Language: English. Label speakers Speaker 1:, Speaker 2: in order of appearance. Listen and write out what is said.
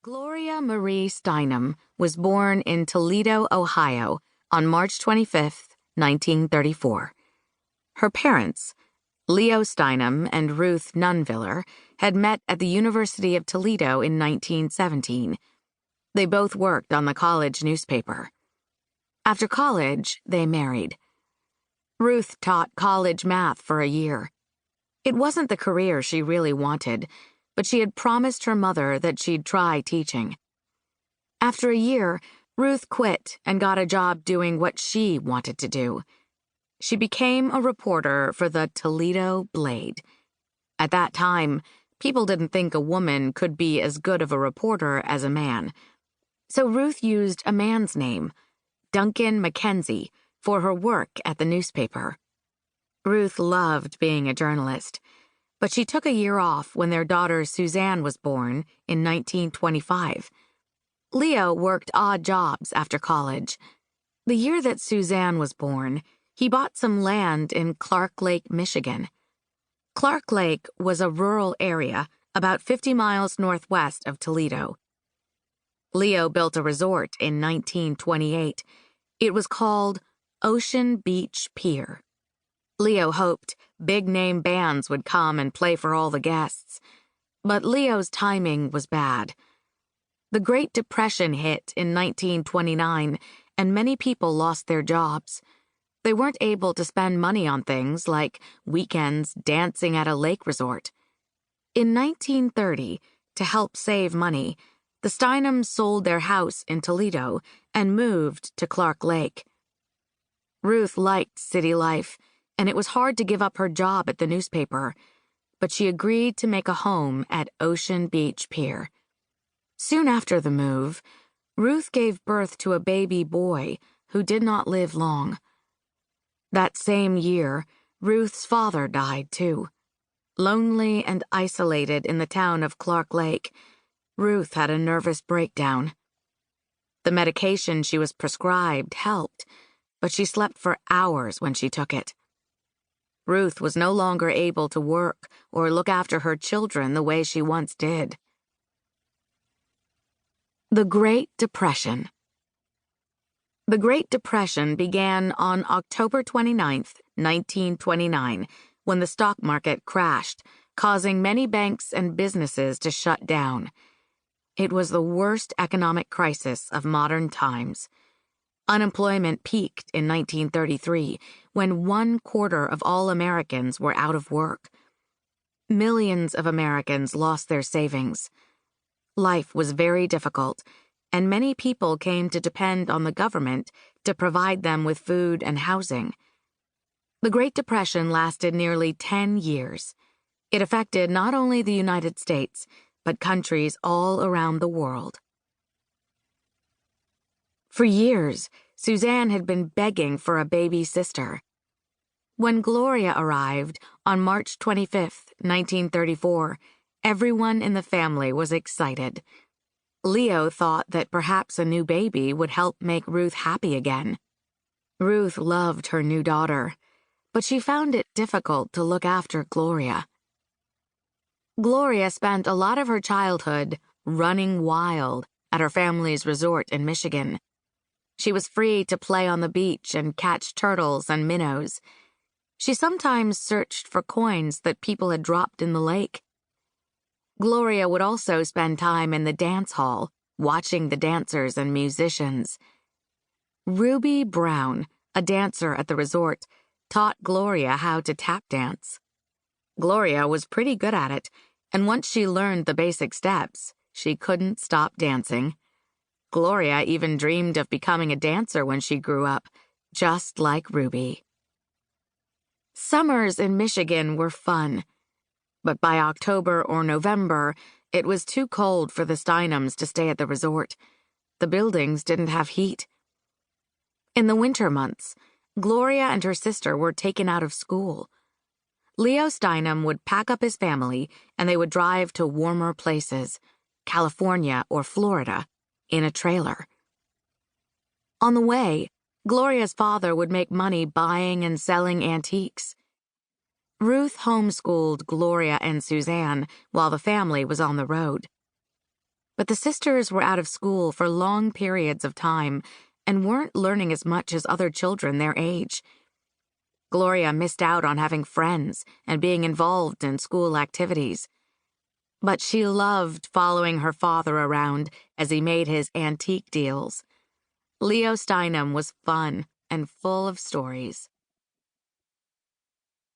Speaker 1: Gloria Marie Steinem was born in Toledo, Ohio, on March 25, 1934. Her parents, Leo Steinem and Ruth Nunviller, had met at the University of Toledo in 1917. They both worked on the college newspaper. After college, they married. Ruth taught college math for a year. It wasn't the career she really wanted, but she had promised her mother that she'd try teaching. After a year, Ruth quit and got a job doing what she wanted to do. She became a reporter for the Toledo Blade. At that time, people didn't think a woman could be as good of a reporter as a man. So Ruth used a man's name, Duncan Mackenzie, for her work at the newspaper. Ruth loved being a journalist, but she took a year off when their daughter Suzanne was born in 1925. Leo worked odd jobs after college. The year that Suzanne was born, he bought some land in Clark Lake, Michigan. Clark Lake was a rural area about 50 miles northwest of Toledo. Leo built a resort in 1928. It was called Ocean Beach Pier. Leo hoped big-name bands would come and play for all the guests, but Leo's timing was bad. The Great Depression hit in 1929, and many people lost their jobs. They weren't able to spend money on things like weekends dancing at a lake resort. In 1930, to help save money, the Steinems sold their house in Toledo and moved to Clark Lake. Ruth liked city life, and it was hard to give up her job at the newspaper, but she agreed to make a home at Ocean Beach Pier. Soon after the move, Ruth gave birth to a baby boy who did not live long. That same year, Ruth's father died too. Lonely and isolated in the town of Clark Lake, Ruth had a nervous breakdown. The medication she was prescribed helped, but she slept for hours when she took it. Ruth was no longer able to work or look after her children the way she once did. The Great Depression. The Great Depression began on October 29, 1929, when the stock market crashed, causing many banks and businesses to shut down. It was the worst economic crisis of modern times. Unemployment peaked in 1933, when 1/4 of all Americans were out of work. Millions of Americans lost their savings. Life was very difficult, and many people came to depend on the government to provide them with food and housing. The Great Depression lasted nearly 10 years. It affected not only the United States, but countries all around the world. For years, Suzanne had been begging for a baby sister. When Gloria arrived on March 25, 1934, everyone in the family was excited. Leo thought that perhaps a new baby would help make Ruth happy again. Ruth loved her new daughter, but she found it difficult to look after Gloria. Gloria spent a lot of her childhood running wild at her family's resort in Michigan. She was free to play on the beach and catch turtles and minnows. She sometimes searched for coins that people had dropped in the lake. Gloria would also spend time in the dance hall, watching the dancers and musicians. Ruby Brown, a dancer at the resort, taught Gloria how to tap dance. Gloria was pretty good at it, and once she learned the basic steps, she couldn't stop dancing. Gloria even dreamed of becoming a dancer when she grew up, just like Ruby. Summers in Michigan were fun, but by October or November, it was too cold for the Steinems to stay at the resort. The buildings didn't have heat. In the winter months, Gloria and her sister were taken out of school. Leo Steinem would pack up his family and they would drive to warmer places, California or Florida, in a trailer. On the way, Gloria's father would make money buying and selling antiques. Ruth homeschooled Gloria and Suzanne while the family was on the road. But the sisters were out of school for long periods of time and weren't learning as much as other children their age. Gloria missed out on having friends and being involved in school activities. But she loved following her father around as he made his antique deals. Leo Steinem was fun and full of stories.